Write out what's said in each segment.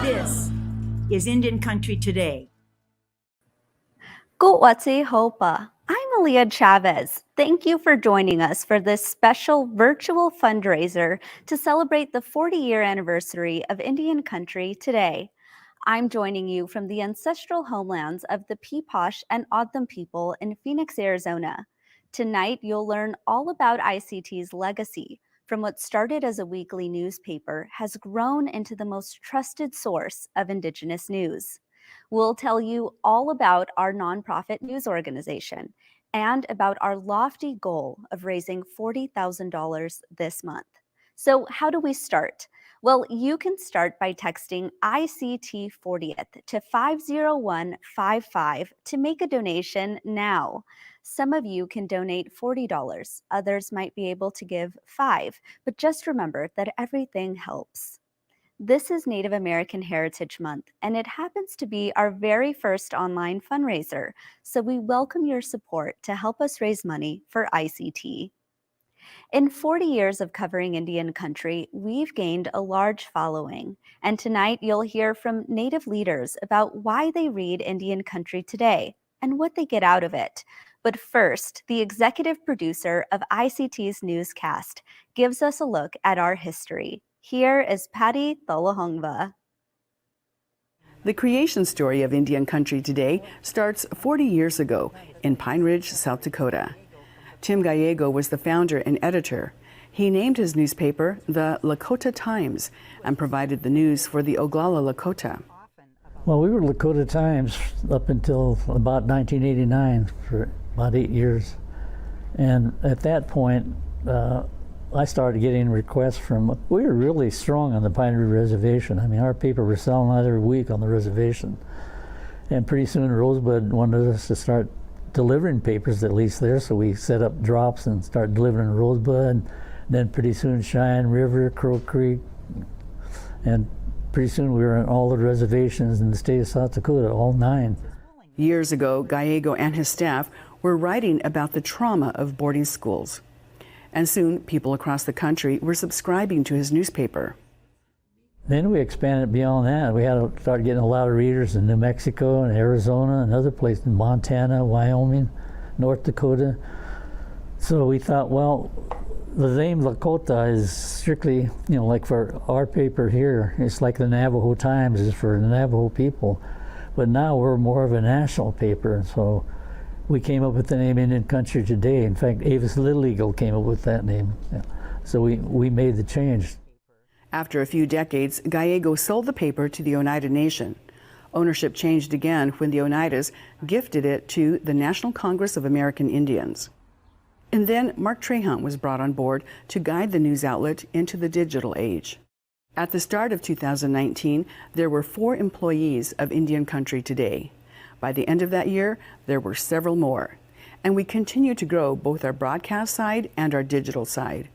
This is Indian Country Today. Kuwatsi Hopa. I'm Aaliyah Chavez. Thank you for joining us for this special virtual fundraiser to celebrate the 40-year anniversary of Indian Country Today. I'm joining you from the ancestral homelands of the Peeposh and O'odham people in Phoenix, Arizona. Tonight, you'll learn all about ICT's legacy, from what started as a weekly newspaper has grown into the most trusted source of Indigenous news. We'll tell you all about our nonprofit news organization and about our lofty goal of raising $40,000 this month. So how do we start? Well, you can start by texting ICT 40th to 50155 to make a donation now. Some of you can donate $40. Others might be able to give $5, but just remember that everything helps. This is Native American Heritage Month, and it happens to be our very first online fundraiser, so we welcome your support to help us raise money for ICT. In 40 years of covering Indian country, we've gained a large following, and tonight you'll hear from Native leaders about why they read Indian Country Today and what they get out of it. But first, the executive producer of ICT's newscast gives us a look at our history. Here is Patty Tholahongva. The creation story of Indian Country Today starts 40 years ago in Pine Ridge, South Dakota. Tim Gallego was the founder and editor. He named his newspaper the Lakota Times and provided the news for the Oglala Lakota. Well, we were Lakota Times up until about 1989 for about 8 years. And at that point, I started getting requests from, we were really strong on the Pine Ridge Reservation. I mean, our paper was selling out every week on the reservation. And pretty soon Rosebud wanted us to start delivering papers at least there, so we set up drops and started delivering Rosebud. And then pretty soon Cheyenne River, Crow Creek, and pretty soon we were on all the reservations in the state of South Dakota, all 9. Years ago, Gallego and his staff were writing about the trauma of boarding schools. And soon, people across the country were subscribing to his newspaper. Then we expanded beyond that. We had to start getting a lot of readers in New Mexico and Arizona and other places, in Montana, Wyoming, North Dakota. So we thought, well, the name Lakota is strictly, like for our paper here, it's like the Navajo Times is for the Navajo people. But now we're more of a national paper, so we came up with the name Indian Country Today. In fact, Avis Little Eagle came up with that name. So we made the change. After a few decades, Gallego sold the paper to the Oneida Nation. Ownership changed again when the Oneidas gifted it to the National Congress of American Indians. And then Mark Trahant was brought on board to guide the news outlet into the digital age. At the start of 2019, there were 4 employees of Indian Country Today. By the end of that year, there were several more. And we continue to grow both our broadcast side and our digital side.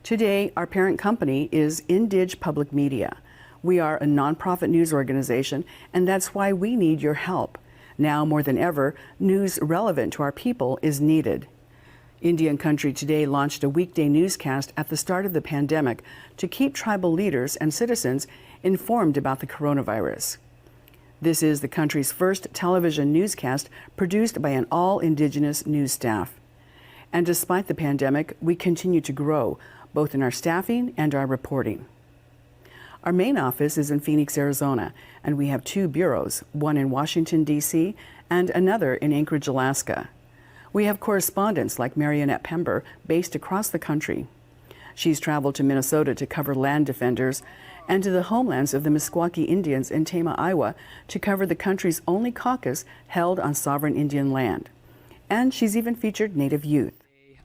Today, our parent company is Indig Public Media. We are a nonprofit news organization, and that's why we need your help. Now more than ever, news relevant to our people is needed. Indian Country Today launched a weekday newscast at the start of the pandemic to keep tribal leaders and citizens informed about the coronavirus. This is the country's first television newscast produced by an all-Indigenous news staff. And despite the pandemic, we continue to grow, both in our staffing and our reporting. Our main office is in Phoenix, Arizona, and we have 2 bureaus, one in Washington, D.C., and another in Anchorage, Alaska. We have correspondents like Marionette Pember based across the country. She's traveled to Minnesota to cover land defenders and to the homelands of the Meskwaki Indians in Tama, Iowa to cover the country's only caucus held on sovereign Indian land. And she's even featured Native youth.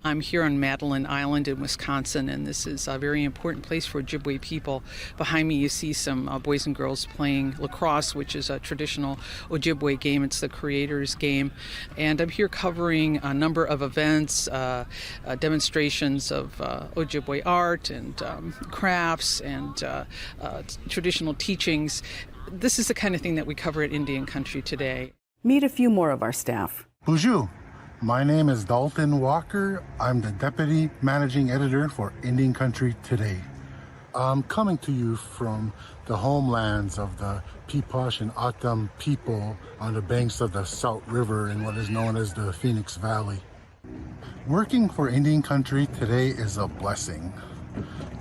I'm here on Madeline Island in Wisconsin, and this is a very important place for Ojibwe people. Behind me you see some boys and girls playing lacrosse, which is a traditional Ojibwe game. It's the creator's game. And I'm here covering a number of events, demonstrations of Ojibwe art and crafts and traditional teachings. This is the kind of thing that we cover at Indian Country Today. Meet a few more of our staff. Bonjour. My name is Dalton Walker. I'm the Deputy Managing Editor for Indian Country Today. I'm coming to you from the homelands of the Peepash and Atam people on the banks of the South River in what is known as the Phoenix Valley. Working for Indian country today is a blessing.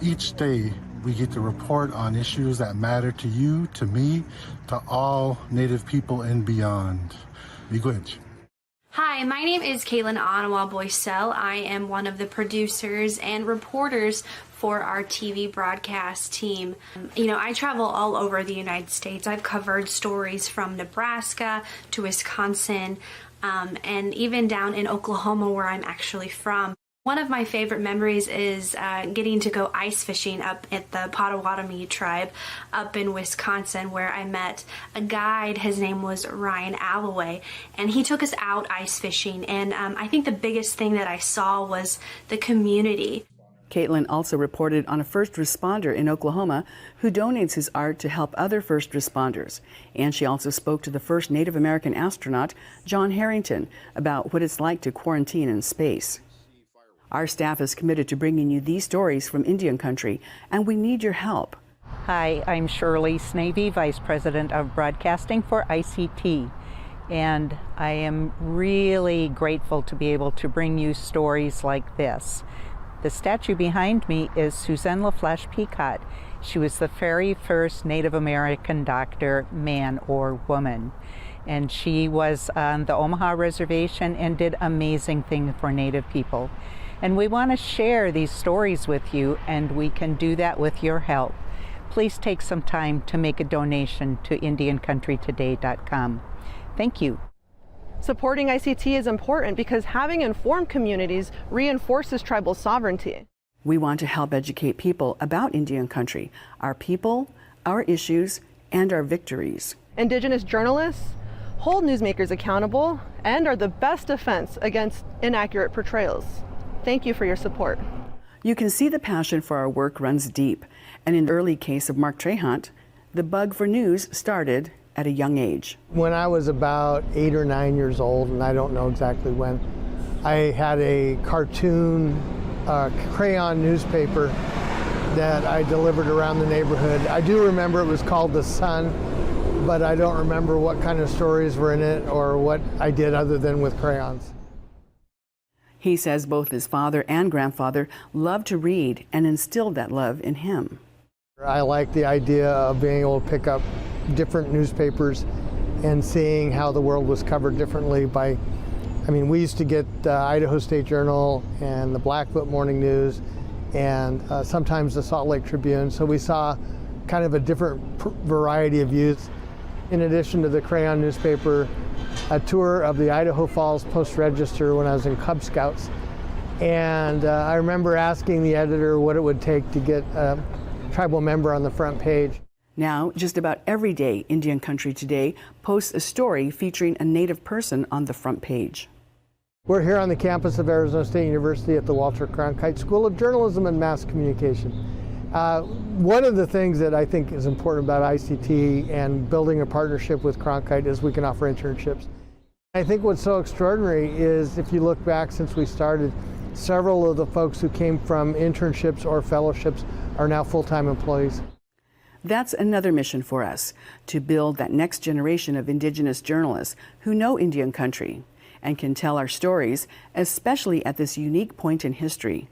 Each day we get to report on issues that matter to you, to me, to all Native people and beyond. Miigwech. Hi, my name is Caitlin Onawa Boycell. I am one of the producers and reporters for our TV broadcast team. I travel all over the United States. I've covered stories from Nebraska to Wisconsin, and even down in Oklahoma, where I'm actually from. One of my favorite memories is getting to go ice fishing up at the Potawatomi tribe up in Wisconsin, where I met a guide. His name was Ryan Alloway, and he took us out ice fishing. And I think the biggest thing that I saw was the community. Caitlin also reported on a first responder in Oklahoma who donates his art to help other first responders. And she also spoke to the first Native American astronaut, John Harrington, about what it's like to quarantine in space. Our staff is committed to bringing you these stories from Indian country, and we need your help. Hi, I'm Shirley Snavy, Vice President of Broadcasting for ICT. And I am really grateful to be able to bring you stories like this. The statue behind me is Suzanne LaFlash Peacock. She was the very first Native American doctor, man or woman. And she was on the Omaha Reservation and did amazing things for Native people. And we want to share these stories with you, and we can do that with your help. Please take some time to make a donation to IndianCountryToday.com. Thank you. Supporting ICT is important because having informed communities reinforces tribal sovereignty. We want to help educate people about Indian country, our people, our issues, and our victories. Indigenous journalists hold newsmakers accountable and are the best defense against inaccurate portrayals. Thank you for your support. You can see the passion for our work runs deep, and in the early case of Mark Trahant, the bug for news started at a young age. When I was about 8 or 9 years old, and I don't know exactly when, I had a cartoon crayon newspaper that I delivered around the neighborhood. I do remember it was called The Sun, but I don't remember what kind of stories were in it or what I did other than with crayons. He says both his father and grandfather loved to read and instilled that love in him. I like the idea of being able to pick up different newspapers and seeing how the world was covered differently we used to get the Idaho State Journal and the Blackfoot Morning News and sometimes the Salt Lake Tribune, so we saw kind of a different variety of views. In addition to the crayon newspaper, a tour of the Idaho Falls Post-Register when I was in Cub Scouts, and I remember asking the editor what it would take to get a tribal member on the front page. Now, just about every day, Indian Country Today posts a story featuring a Native person on the front page. We're here on the campus of Arizona State University at the Walter Cronkite School of Journalism and Mass Communication. One of the things that I think is important about ICT and building a partnership with Cronkite is we can offer internships. I think what's so extraordinary is if you look back since we started, several of the folks who came from internships or fellowships are now full-time employees. That's another mission for us, to build that next generation of Indigenous journalists who know Indian country and can tell our stories, especially at this unique point in history.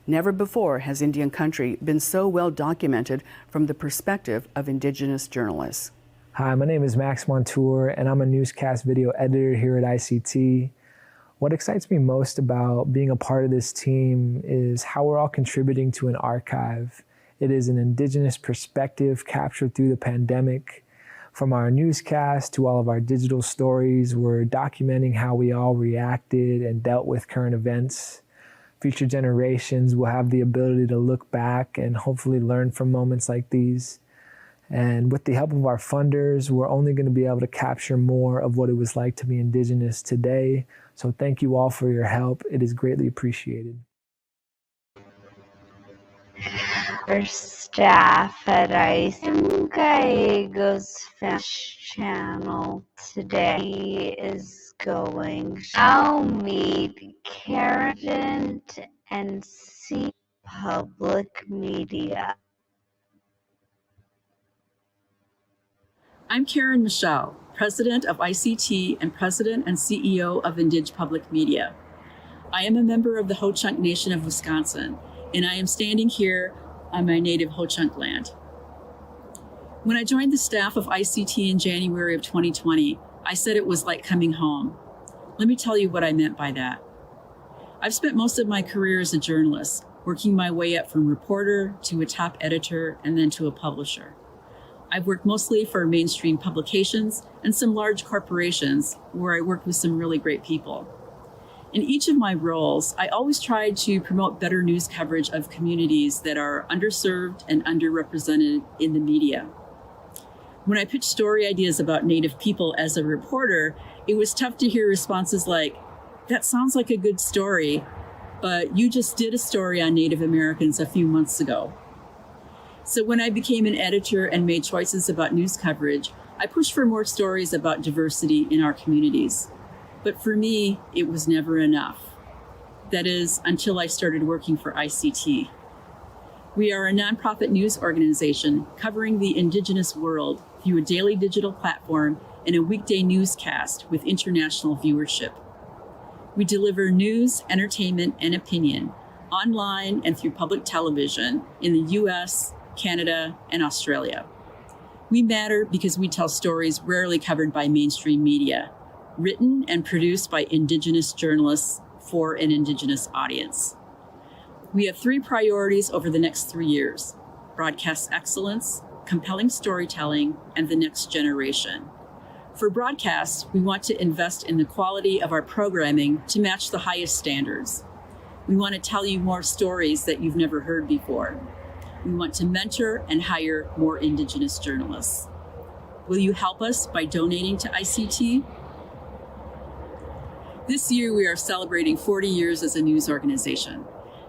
Never before has Indian country been so well documented from the perspective of Indigenous journalists. Hi, my name is Max Montour, and I'm a newscast video editor here at ICT. What excites me most about being a part of this team is how we're all contributing to an archive. It is an Indigenous perspective captured through the pandemic. From our newscast to all of our digital stories, we're documenting how we all reacted and dealt with current events. Future generations will have the ability to look back and hopefully learn from moments like these. And with the help of our funders, we're only going to be able to capture more of what it was like to be Indigenous today. So thank you all for your help. It is greatly appreciated. Our staff at Gallego's channel today is going. I'll meet Karen and see public media. I'm Karen Michelle, President of ICT and President and CEO of Indige Public Media. I am a member of the Ho-Chunk Nation of Wisconsin, and I am standing here on my native Ho-Chunk land. When I joined the staff of ICT in January of 2020, I said it was like coming home. Let me tell you what I meant by that. I've spent most of my career as a journalist, working my way up from reporter to a top editor and then to a publisher. I've worked mostly for mainstream publications and some large corporations where I worked with some really great people. In each of my roles, I always tried to promote better news coverage of communities that are underserved and underrepresented in the media. When I pitched story ideas about Native people as a reporter, it was tough to hear responses like, "That sounds like a good story, but you just did a story on Native Americans a few months ago." So when I became an editor and made choices about news coverage, I pushed for more stories about diversity in our communities. But for me, it was never enough. That is, until I started working for ICT. We are a nonprofit news organization covering the Indigenous world through a daily digital platform and a weekday newscast with international viewership. We deliver news, entertainment, and opinion online and through public television in the US, Canada, and Australia. We matter because we tell stories rarely covered by mainstream media, written and produced by Indigenous journalists for an Indigenous audience. We have 3 priorities over the next 3 years: broadcast excellence, compelling storytelling, and the next generation. For broadcast, we want to invest in the quality of our programming to match the highest standards. We want to tell you more stories that you've never heard before. We want to mentor and hire more Indigenous journalists. Will you help us by donating to ICT? This year, we are celebrating 40 years as a news organization.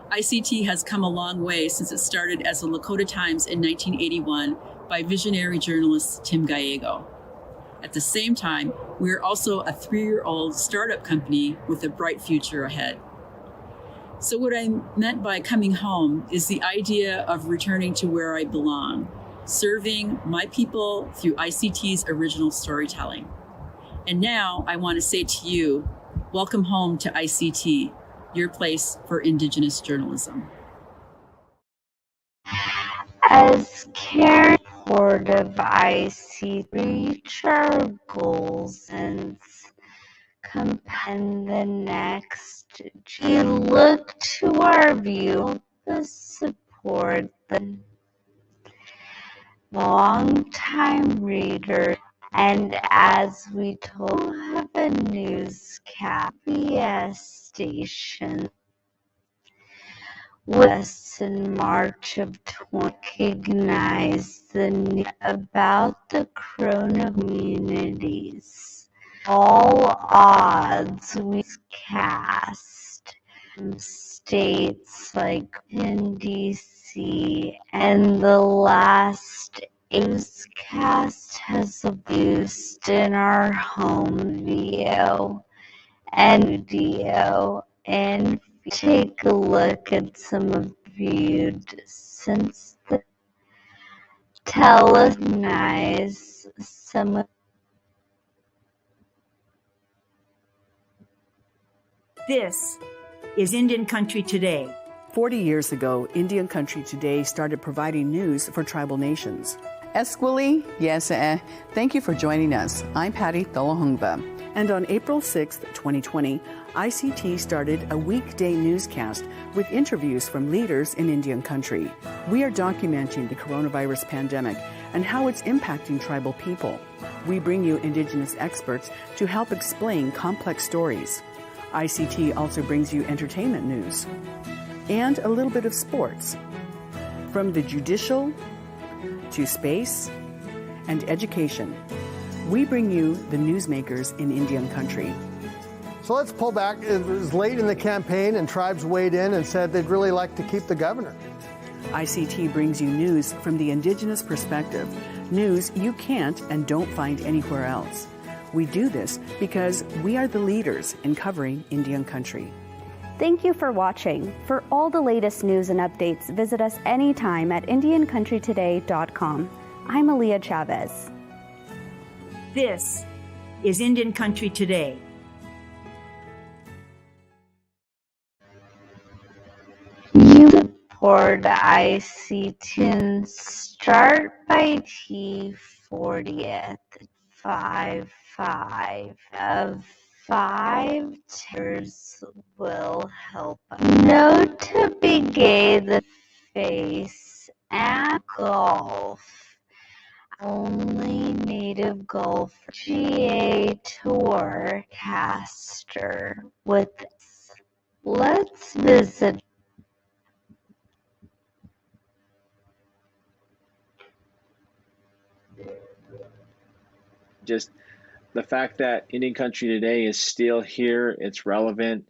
ICT has come a long way since it started as the Lakota Times in 1981 by visionary journalist Tim Gallego. At the same time, we are also a 3-year-old startup company with a bright future ahead. So what I meant by coming home is the idea of returning to where I belong, serving my people through ICT's original storytelling. And now I want to say to you, welcome home to ICT, your place for Indigenous journalism. As Karen Board of ICT reach our goals and compend the next, we look to our view to support the long-time reader, and as we told have a newscast station with us in March of 2020, recognize the news about the Corona communities. All odds we cast states like in DC, and the last newscast has used in our home video and take a look at some of viewed since the televise some of. This is Indian Country Today. 40 years ago, Indian Country Today started providing news for tribal nations. Esquili, yes, thank you for joining us. I'm Patty Tholahungva. And on April 6, 2020, ICT started a weekday newscast with interviews from leaders in Indian Country. We are documenting the coronavirus pandemic and how it's impacting tribal people. We bring you Indigenous experts to help explain complex stories. ICT also brings you entertainment news and a little bit of sports. From the judicial to space and education, we bring you the newsmakers in Indian Country. So let's pull back. It was late in the campaign and tribes weighed in and said they'd really like to keep the governor. ICT brings you news from the Indigenous perspective, news you can't and don't find anywhere else. We do this because we are the leaders in covering Indian Country. Thank you for watching. For all the latest news and updates, visit us anytime at IndianCountryToday.com. I'm Aaliyah Chavez. This is Indian Country Today. You support ICT and start by T40th 55 of 5 tiers will help. Note to be gay the face and golf. Only native golf GA Tour caster with. Let's visit. Just the fact that Indian Country Today is still here, it's relevant,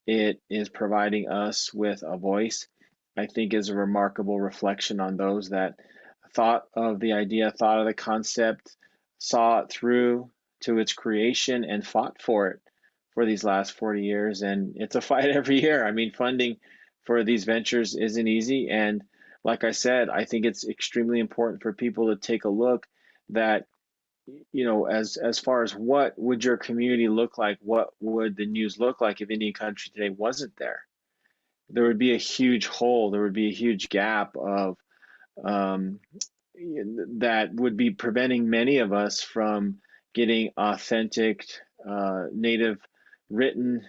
it is providing us with a voice, I think is a remarkable reflection on those that thought of the idea, thought of the concept, saw it through to its creation and fought for it for these last 40 years. And it's a fight every year. I mean, funding for these ventures isn't easy. And like I said, I think it's extremely important for people to take a look that, you know, as far as what would your community look like, what would the news look like if Indian Country Today wasn't there? There would be a huge hole, there would be a huge gap of that would be preventing many of us from getting authentic, native written,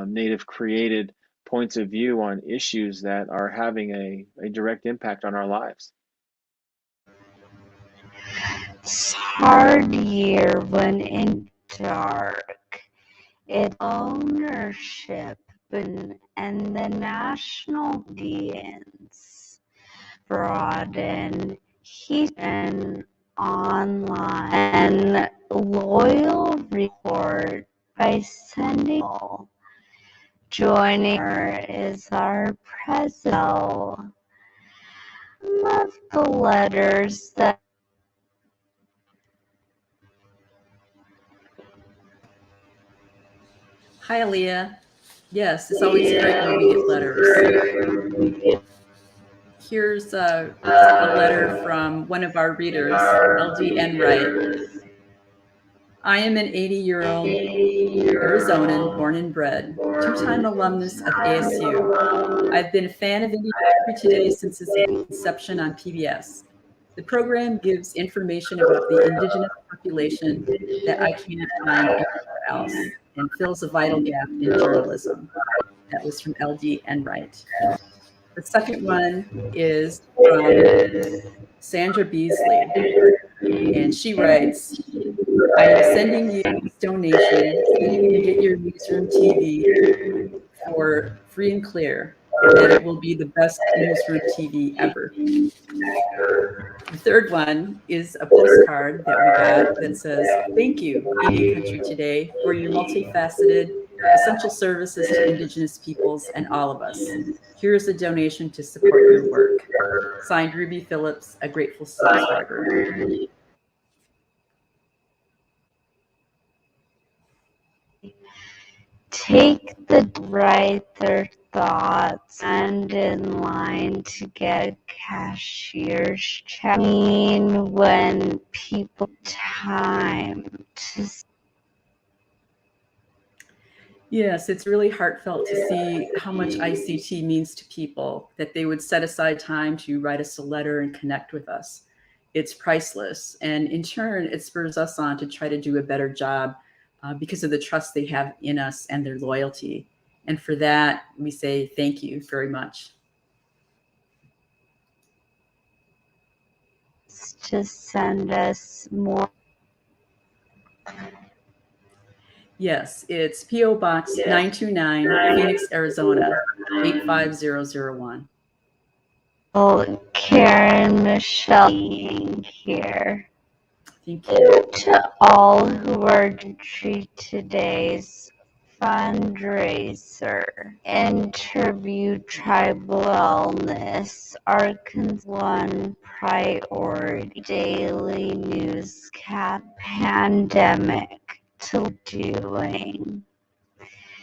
native created points of view on issues that are having a direct impact on our lives. It's hard year when in dark. It ownership and the national audience broaden heat and online and loyal report by sending. Joining her is our president. Love the letters that. Hi, Aaliyah. Yes, it's always great when we get letters. Here's a letter from one of our readers, LD Enright. I am an 80-year-old Arizonan, born and bred, two-time alumnus of ASU. I've been a fan of Indian Country Today since its inception on PBS. The program gives information about the indigenous population that I can't find anywhere else and fills a vital gap in journalism. That was from LD Enright. The second one is from Sandra Beasley, and she writes, I am sending you this donation so you can get your newsroom TV for free and clear, and that it will be the best newsroom TV ever. The third one is a postcard that we got that says, thank you, Indian Country Today, for your multifaceted, essential services to Indigenous peoples and all of us. Here's a donation to support your work. Signed, Ruby Phillips, a grateful subscriber. Take the write their thoughts and in line to get a cashier's check. When people time to. Yes, it's really heartfelt to see how much ICT means to people, that they would set aside time to write us a letter and connect with us. It's priceless. And in turn, it spurs us on to try to do a better job because of the trust they have in us and their loyalty. And for that, we say thank you very much. To send us more. Yes, it's P.O. Box 929, Phoenix, Arizona, 85001. Oh, Karen Michelle being here. Thank you. To all who are to today's fundraiser, interview tribal wellness, our one priority daily newscast pandemic to doing.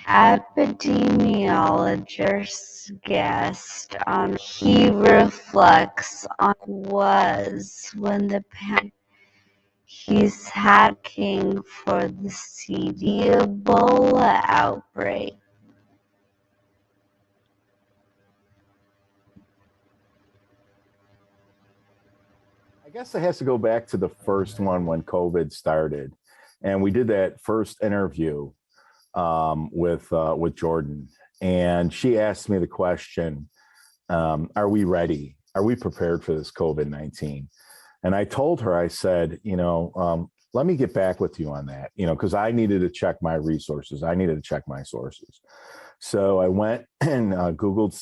Epidemiologist guest on he reflects on was when the pandemic. He's hacking for the CD Ebola outbreak. I guess it has to go back to the first one when COVID started. And we did that first interview with Jordan. And she asked me the question, are we ready? Are we prepared for this COVID-19? And I told her, I said, let me get back with you on that, because I needed to check my resources. I needed to check my sources. So I went and Googled,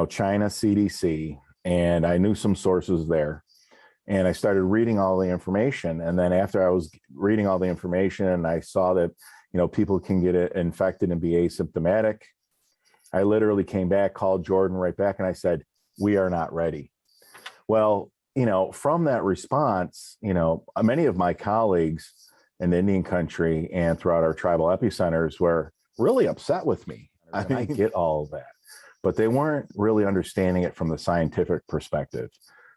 China CDC, and I knew some sources there. And I started reading all the information. And then after I was reading all the information and I saw that, people can get infected and be asymptomatic, I literally came back, called Jordan right back, and I said, we are not ready. Well, from that response, many of my colleagues in the Indian country and throughout our tribal epicenters were really upset with me. I get all of that, but they weren't really understanding it from the scientific perspective,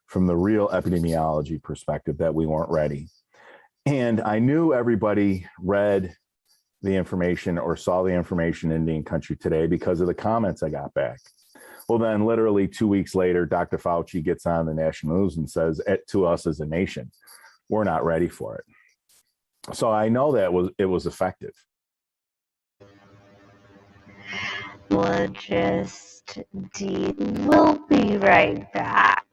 from the real epidemiology perspective, that we weren't ready. And I knew everybody read the information or saw the information in Indian country today because of the comments I got back. Well, then literally 2 weeks later, Dr. Fauci gets on the national news and says to us as a nation, we're not ready for it. So I know that it was effective. We'll be right back.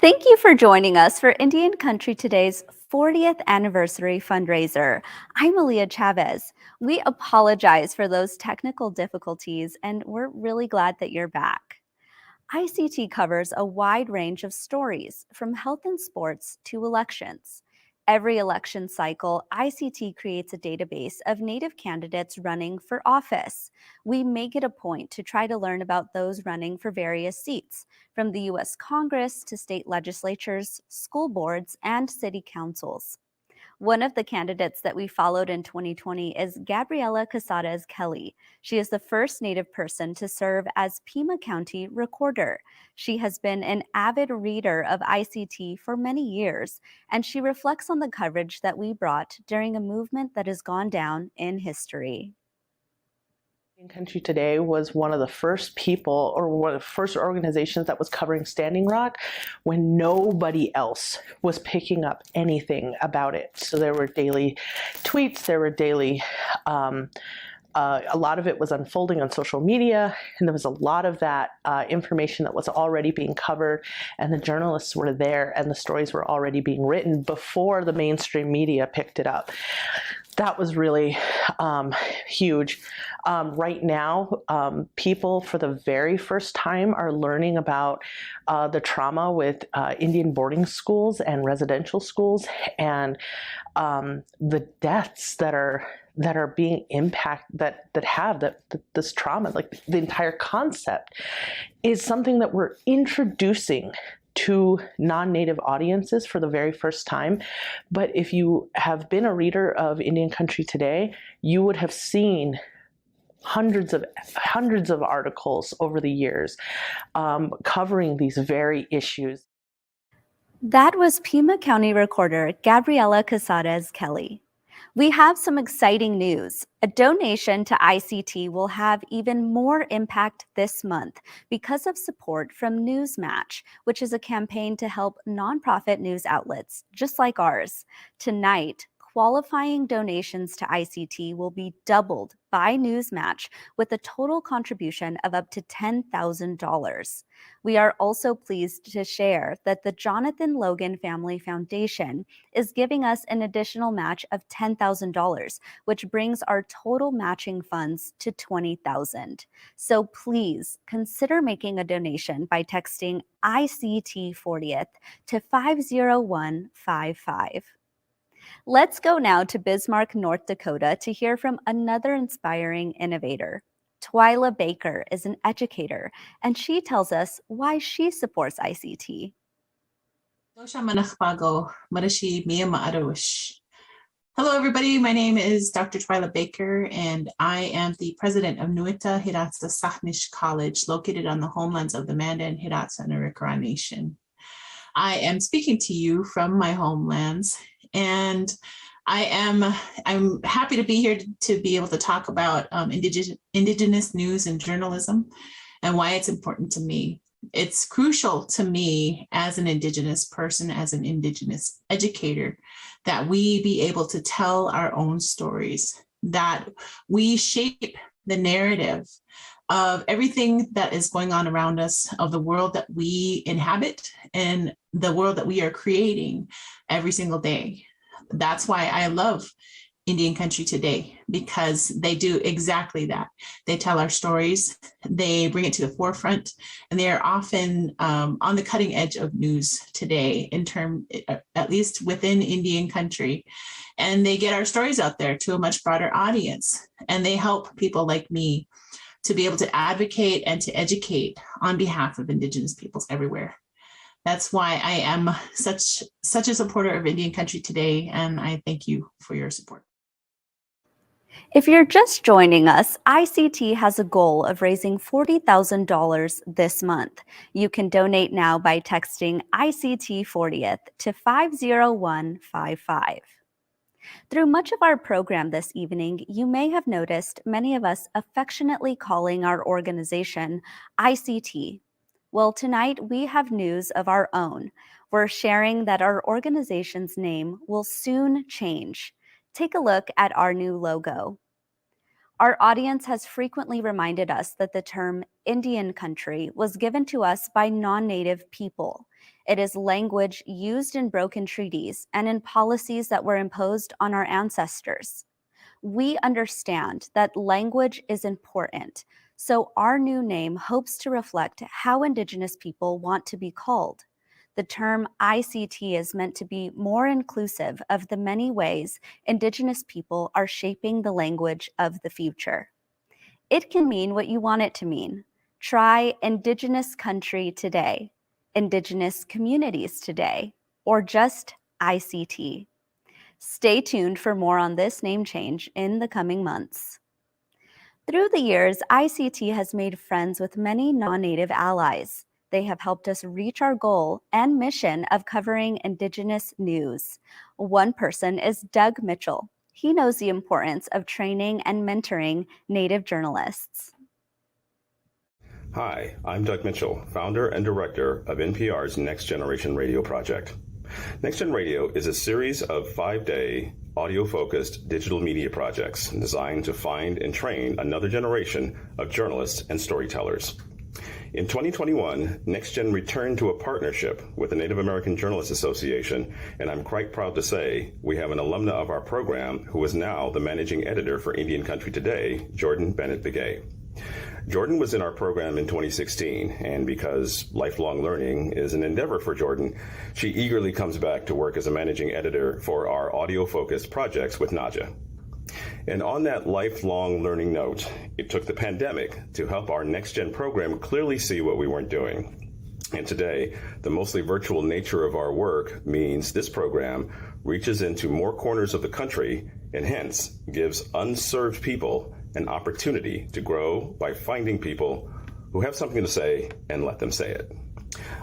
Thank you for joining us for Indian Country Today's 40th anniversary fundraiser. I'm Aaliyah Chavez. We apologize for those technical difficulties, and we're really glad that you're back. ICT covers a wide range of stories, from health and sports to elections. Every election cycle, ICT creates a database of Native candidates running for office. We make it a point to try to learn about those running for various seats, from the U.S. Congress to state legislatures, school boards, and city councils. One of the candidates that we followed in 2020 is Gabriela Casares Kelly. She is the first Native person to serve as Pima County Recorder. She has been an avid reader of ICT for many years, and she reflects on the coverage that we brought during a movement that has gone down in history. Indian Country Today was one of the first people, or one of the first organizations that was covering Standing Rock when nobody else was picking up anything about it. So there were daily tweets, there were daily, a lot of it was unfolding on social media, and there was a lot of that information that was already being covered, and the journalists were there, and the stories were already being written before the mainstream media picked it up. That was really huge. Right now, people for the very first time are learning about the trauma with Indian boarding schools and residential schools, and the deaths that are being impacted, that have this trauma. Like, the entire concept is something that we're introducing to non-Native audiences for the very first time. But if you have been a reader of Indian Country Today, you would have seen hundreds of articles over the years covering these very issues. That was Pima County Recorder Gabriela Casares Kelly. We have some exciting news. A donation to ICT will have even more impact this month because of support from Newsmatch, which is a campaign to help nonprofit news outlets just like ours. Tonight, qualifying donations to ICT will be doubled by Newsmatch with a total contribution of up to $10,000. We are also pleased to share that the Jonathan Logan Family Foundation is giving us an additional match of $10,000, which brings our total matching funds to $20,000. So please consider making a donation by texting ICT 40th to 50155. Let's go now to Bismarck, North Dakota to hear from another inspiring innovator. Twyla Baker is an educator, and she tells us why she supports ICT. Hello, everybody. My name is Dr. Twyla Baker, and I am the president of Nuita Hidatsa Sahnish College, located on the homelands of the Mandan, Hidatsa, and Arikara Nation. I am speaking to you from my homelands, and I'm happy to be here to be able to talk about indigenous news and journalism and why it's important to me. It's crucial to me as an Indigenous person, as an Indigenous educator, that we be able to tell our own stories, that we shape the narrative of everything that is going on around us, of the world that we inhabit and the world that we are creating every single day. That's why I love Indian Country Today, because they do exactly that. They tell our stories, they bring it to the forefront, and they are often on the cutting edge of news today, at least within Indian Country. And they get our stories out there to a much broader audience, and they help people like me to be able to advocate and to educate on behalf of Indigenous peoples everywhere. That's why I am such a supporter of Indian Country Today, and I thank you for your support. If you're just joining us, ICT has a goal of raising $40,000 this month. You can donate now by texting ICT 40th to 50155. Through much of our program this evening, you may have noticed many of us affectionately calling our organization ICT. Well, tonight we have news of our own. We're sharing that our organization's name will soon change. Take a look at our new logo. Our audience has frequently reminded us that the term Indian country was given to us by non-native people. It is language used in broken treaties and in policies that were imposed on our ancestors. We understand that language is important, so our new name hopes to reflect how Indigenous people want to be called. The term ICT is meant to be more inclusive of the many ways Indigenous people are shaping the language of the future. It can mean what you want it to mean. Try Indigenous country today, Indigenous communities today, or just ICT. Stay tuned for more on this name change in the coming months. Through the years, ICT has made friends with many non-native allies. They have helped us reach our goal and mission of covering Indigenous news. One person is Doug Mitchell. He knows the importance of training and mentoring Native journalists. Hi, I'm Doug Mitchell, founder and director of NPR's Next Generation Radio Project. Next Gen Radio is a series of 5-day, audio-focused digital media projects designed to find and train another generation of journalists and storytellers. In 2021, NextGen returned to a partnership with the Native American Journalists Association, and I'm quite proud to say we have an alumna of our program who is now the managing editor for Indian Country Today, Jordan Bennett Begay. Jordan was in our program in 2016, and because lifelong learning is an endeavor for Jordan, she eagerly comes back to work as a managing editor for our audio-focused projects with Naja. And on that lifelong learning note, it took the pandemic to help our NextGen program clearly see what we weren't doing. And today, the mostly virtual nature of our work means this program reaches into more corners of the country and hence gives unserved people an opportunity to grow by finding people who have something to say and let them say it.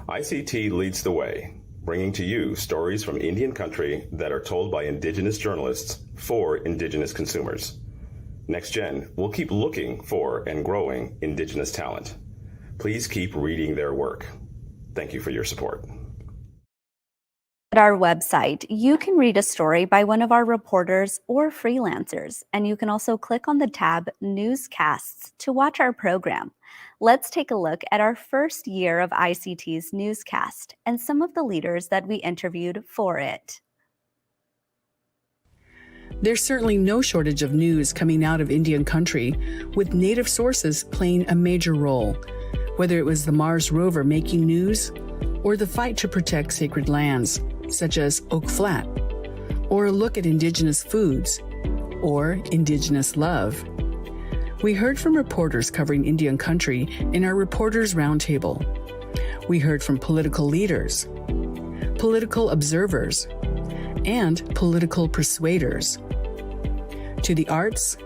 ICT leads the way, bringing to you stories from Indian country that are told by Indigenous journalists for Indigenous consumers. NextGen will keep looking for and growing Indigenous talent. Please keep reading their work. Thank you for your support. At our website, you can read a story by one of our reporters or freelancers, and you can also click on the tab Newscasts to watch our program. Let's take a look at our first year of ICT's newscast and some of the leaders that we interviewed for it. There's certainly no shortage of news coming out of Indian country, with Native sources playing a major role, whether it was the Mars rover making news or the fight to protect sacred lands, such as Oak Flat, or a look at Indigenous foods, or Indigenous love. We heard from reporters covering Indian country in our Reporters Roundtable. We heard from political leaders, political observers, and political persuaders. To the arts,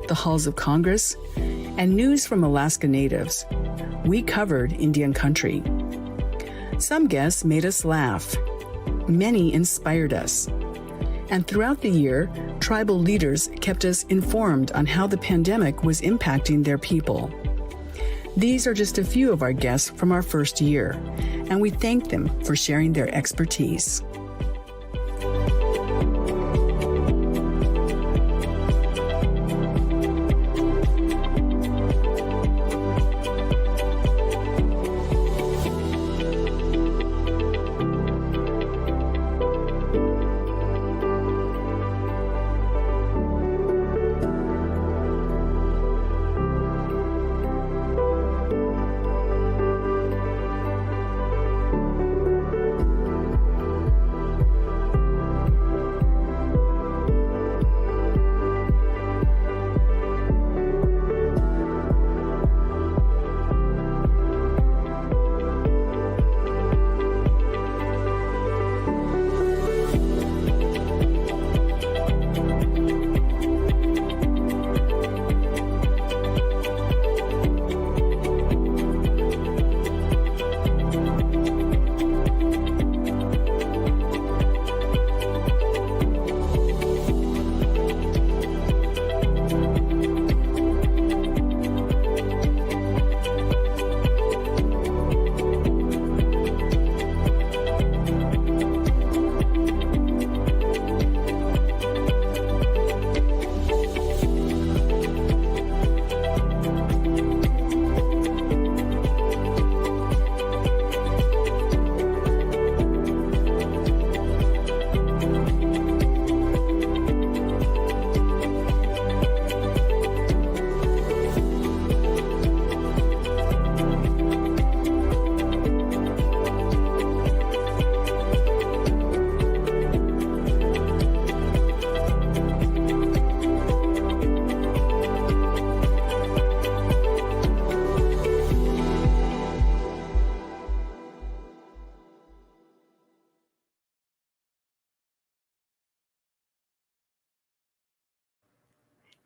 the halls of Congress, and news from Alaska Natives, we covered Indian country. Some guests made us laugh. Many inspired us. And throughout the year, tribal leaders kept us informed on how the pandemic was impacting their people. These are just a few of our guests from our first year, and we thank them for sharing their expertise.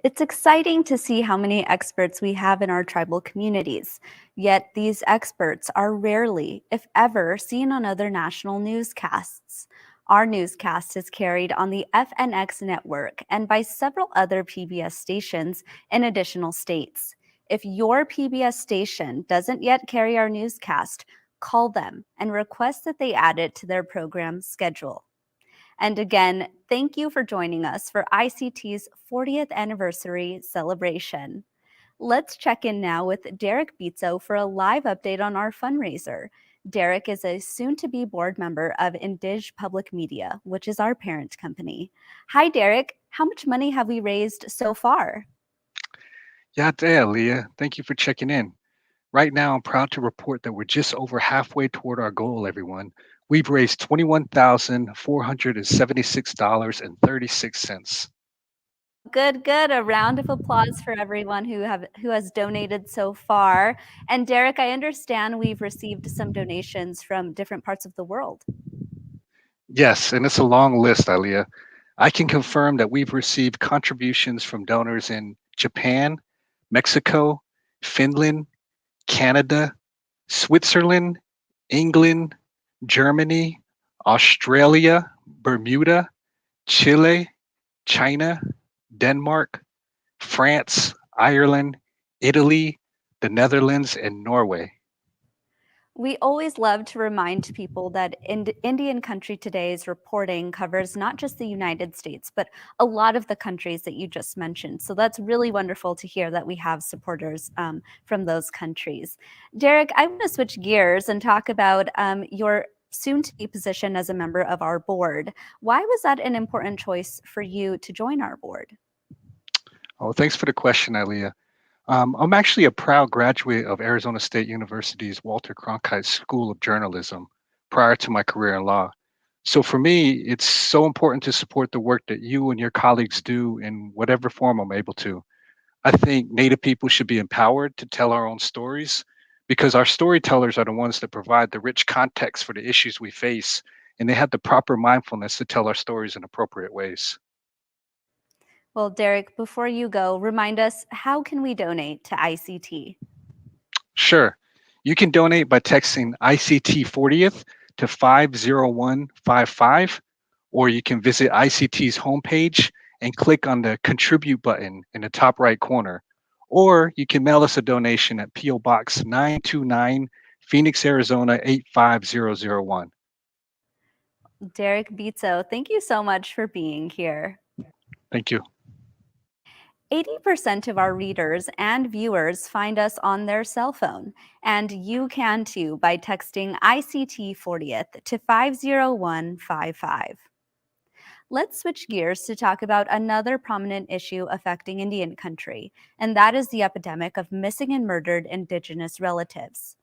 It's exciting to see how many experts we have in our tribal communities, yet these experts are rarely, if ever, seen on other national newscasts. Our newscast is carried on the FNX network and by several other PBS stations in additional states. If your PBS station doesn't yet carry our newscast, call them and request that they add it to their program schedule. And again, thank you for joining us for ICT's 40th anniversary celebration. Let's check in now with Derek Bizzo for a live update on our fundraiser. Derek is a soon-to-be board member of Indige Public Media, which is our parent company. Hi, Derek. How much money have we raised so far? Yeah, there, Leah. Thank you for checking in. Right now, I'm proud to report that we're just over halfway toward our goal, everyone. We've raised $21,476.36. Good, good. A round of applause for everyone who has donated so far. And Derek, I understand we've received some donations from different parts of the world. Yes, and it's a long list, Aliyah. I can confirm that we've received contributions from donors in Japan, Mexico, Finland, Canada, Switzerland, England, Germany, Australia, Bermuda, Chile, China, Denmark, France, Ireland, Italy, the Netherlands, and Norway. We always love to remind people that Indian Country Today's reporting covers not just the United States, but a lot of the countries that you just mentioned. So that's really wonderful to hear that we have supporters from those countries. Derek, I want to switch gears and talk about your soon-to-be position as a member of our board. Why was that an important choice for you to join our board? Oh, thanks for the question, Aliyah. I'm actually a proud graduate of Arizona State University's Walter Cronkite School of Journalism prior to my career in law. So for me, it's so important to support the work that you and your colleagues do in whatever form I'm able to. I think Native people should be empowered to tell our own stories because our storytellers are the ones that provide the rich context for the issues we face, and they have the proper mindfulness to tell our stories in appropriate ways. Well, Derek, before you go, remind us, how can we donate to ICT? Sure. You can donate by texting ICT 40th to 50155, or you can visit ICT's homepage and click on the contribute button in the top right corner. Or you can mail us a donation at P.O. Box 929, Phoenix, Arizona 85001. Derek Bizzo, thank you so much for being here. Thank you. 80% of our readers and viewers find us on their cell phone, and you can too by texting ICT 40th to 50155. Let's switch gears to talk about another prominent issue affecting Indian country, and that is the epidemic of missing and murdered Indigenous relatives.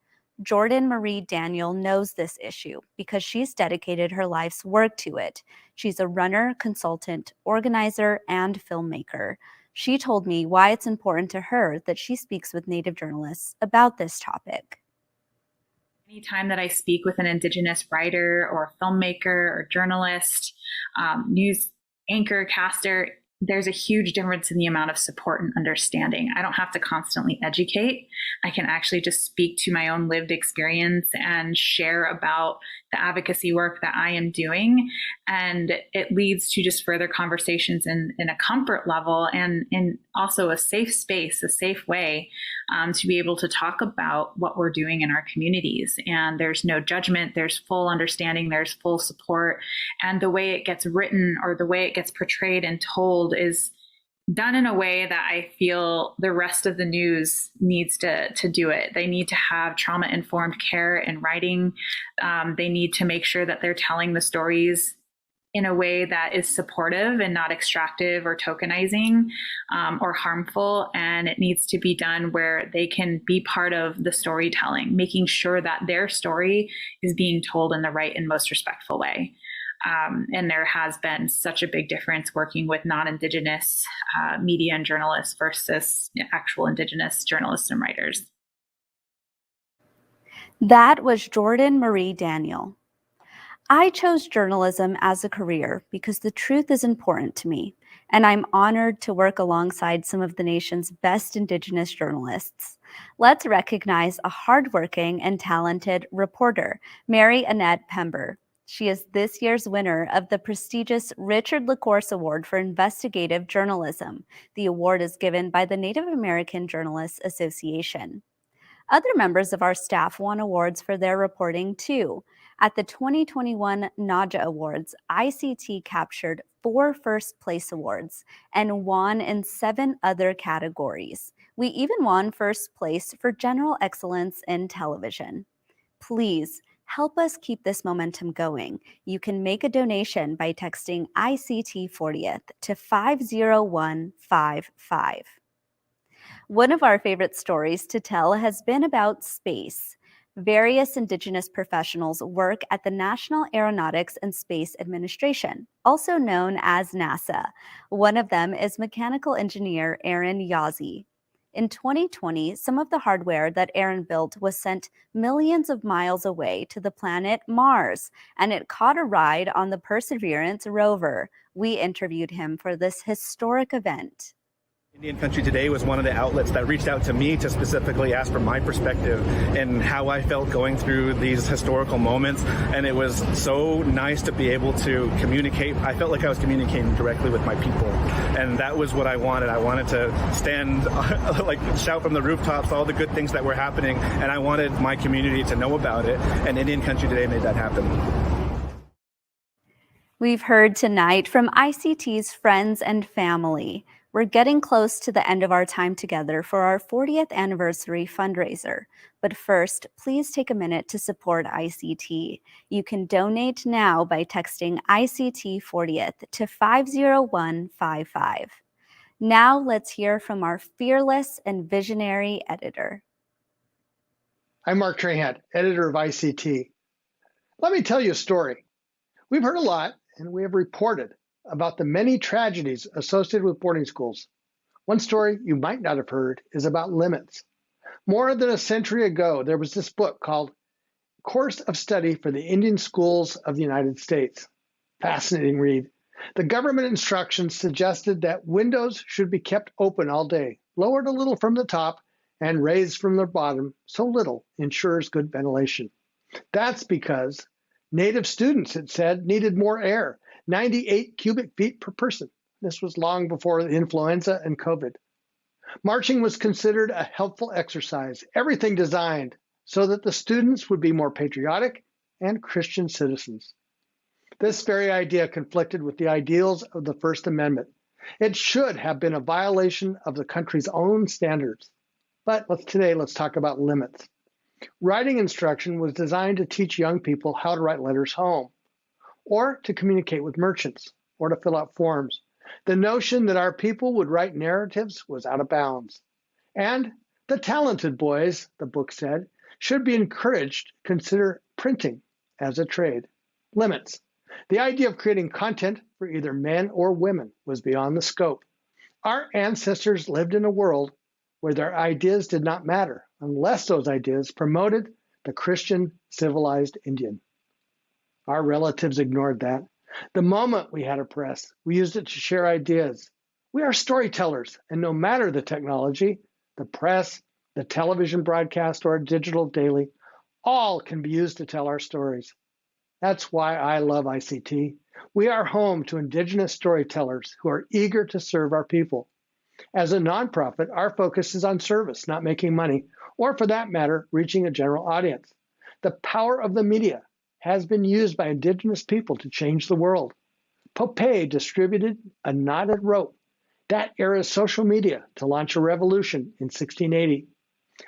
Jordan Marie Daniel knows this issue because she's dedicated her life's work to it. She's a runner, consultant, organizer, and filmmaker. She told me why it's important to her that she speaks with Native journalists about this topic. Anytime that I speak with an Indigenous writer or filmmaker or journalist, news anchor, caster, there's a huge difference in the amount of support and understanding. I don't have to constantly educate. I can actually just speak to my own lived experience and share about the advocacy work that I am doing. And it leads to just further conversations in a comfort level and in also a safe space, a safe way to be able to talk about what we're doing in our communities. And there's no judgment, there's full understanding, there's full support. And the way it gets written or the way it gets portrayed and told is done in a way that I feel the rest of the news needs to do it. They need to have trauma-informed care in writing. They need to make sure that they're telling the stories in a way that is supportive and not extractive or tokenizing or harmful. And it needs to be done where they can be part of the storytelling, making sure that their story is being told in the right and most respectful way. And there has been such a big difference working with non-Indigenous media and journalists versus actual Indigenous journalists and writers. That was Jordan Marie Daniel. I chose journalism as a career because the truth is important to me, and I'm honored to work alongside some of the nation's best Indigenous journalists. Let's recognize a hardworking and talented reporter, Mary Annette Pember. She is this year's winner of the prestigious Richard LaCourse Award for Investigative Journalism. The award is given by the Native American Journalists Association. Other members of our staff won awards for their reporting too. At the 2021 NAJA Awards, ICT captured 4 first place awards and won in 7 other categories. We even won first place for general excellence in television. Please help us keep this momentum going. You can make a donation by texting ICT 40th to 50155. One of our favorite stories to tell has been about space. Various Indigenous professionals work at the National Aeronautics and Space Administration, also known as NASA. One of them is mechanical engineer Aaron Yazzie. In 2020, some of the hardware that Aaron built was sent millions of miles away to the planet Mars, and it caught a ride on the Perseverance rover. We interviewed him for this historic event. Indian Country Today was one of the outlets that reached out to me to specifically ask for my perspective and how I felt going through these historical moments. And it was so nice to be able to communicate. I felt like I was communicating directly with my people. And that was what I wanted. I wanted to stand, shout from the rooftops all the good things that were happening. And I wanted my community to know about it. And Indian Country Today made that happen. We've heard tonight from ICT's friends and family. We're getting close to the end of our time together for our 40th anniversary fundraiser. But first, please take a minute to support ICT. You can donate now by texting ICT 40th to 50155. Now let's hear from our fearless and visionary editor. I'm Mark Trahant, editor of ICT. Let me tell you a story. We've heard a lot, and we have reported about the many tragedies associated with boarding schools. One story you might not have heard is about limits. More than a century ago, there was this book called Course of Study for the Indian Schools of the United States. Fascinating read. The government instructions suggested that windows should be kept open all day, lowered a little from the top and raised from the bottom, so little ensures good ventilation. That's because Native students, it said, needed more air. 98 cubic feet per person. This was long before the influenza and COVID. Marching was considered a helpful exercise, everything designed so that the students would be more patriotic and Christian citizens. This very idea conflicted with the ideals of the First Amendment. It should have been a violation of the country's own standards. But today, let's talk about limits. Writing instruction was designed to teach young people how to write letters home, or to communicate with merchants, or to fill out forms. The notion that our people would write narratives was out of bounds. And the talented boys, the book said, should be encouraged to consider printing as a trade. Limits. The idea of creating content for either men or women was beyond the scope. Our ancestors lived in a world where their ideas did not matter unless those ideas promoted the Christian civilized Indian. Our relatives ignored that. The moment we had a press, we used it to share ideas. We are storytellers, and no matter the technology, the press, the television broadcast, or a digital daily, all can be used to tell our stories. That's why I love ICT. We are home to Indigenous storytellers who are eager to serve our people. As a nonprofit, our focus is on service, not making money, or for that matter, reaching a general audience. The power of the media has been used by Indigenous people to change the world. Popeye distributed a knotted rope, that era's social media, to launch a revolution in 1680.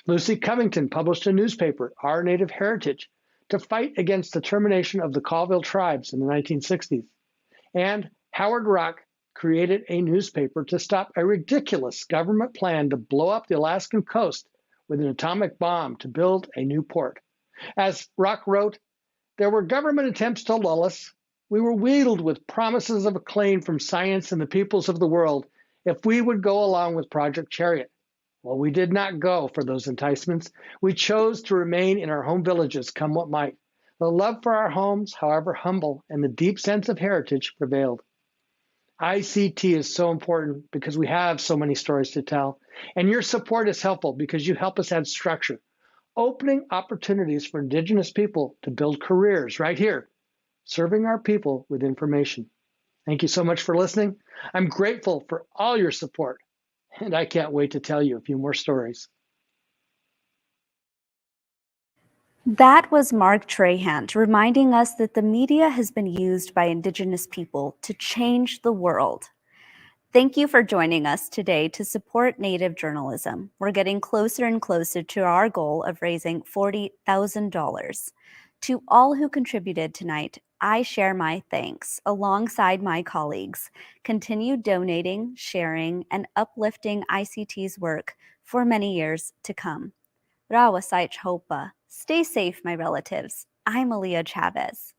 Lucy Covington published a newspaper, Our Native Heritage, to fight against the termination of the Colville tribes in the 1960s. And Howard Rock created a newspaper to stop a ridiculous government plan to blow up the Alaskan coast with an atomic bomb to build a new port. As Rock wrote, there were government attempts to lull us. We were wheedled with promises of acclaim from science and the peoples of the world if we would go along with Project Chariot. Well, we did not go for those enticements. We chose to remain in our home villages, come what might. The love for our homes, however humble, and the deep sense of heritage prevailed. ICT is so important because we have so many stories to tell, and your support is helpful because you help us add structure, opening opportunities for Indigenous people to build careers right here, serving our people with information. Thank you so much for listening. I'm grateful for all your support, and I can't wait to tell you a few more stories. That was Mark Trahant reminding us that the media has been used by Indigenous people to change the world. Thank you for joining us today to support Native journalism. We're getting closer and closer to our goal of raising $40,000. To all who contributed tonight, I share my thanks alongside my colleagues. Continue donating, sharing, and uplifting ICT's work for many years to come. Rawasai Chopa. Stay safe, my relatives. I'm Aaliyah Chavez.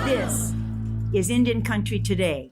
This is Indian Country Today.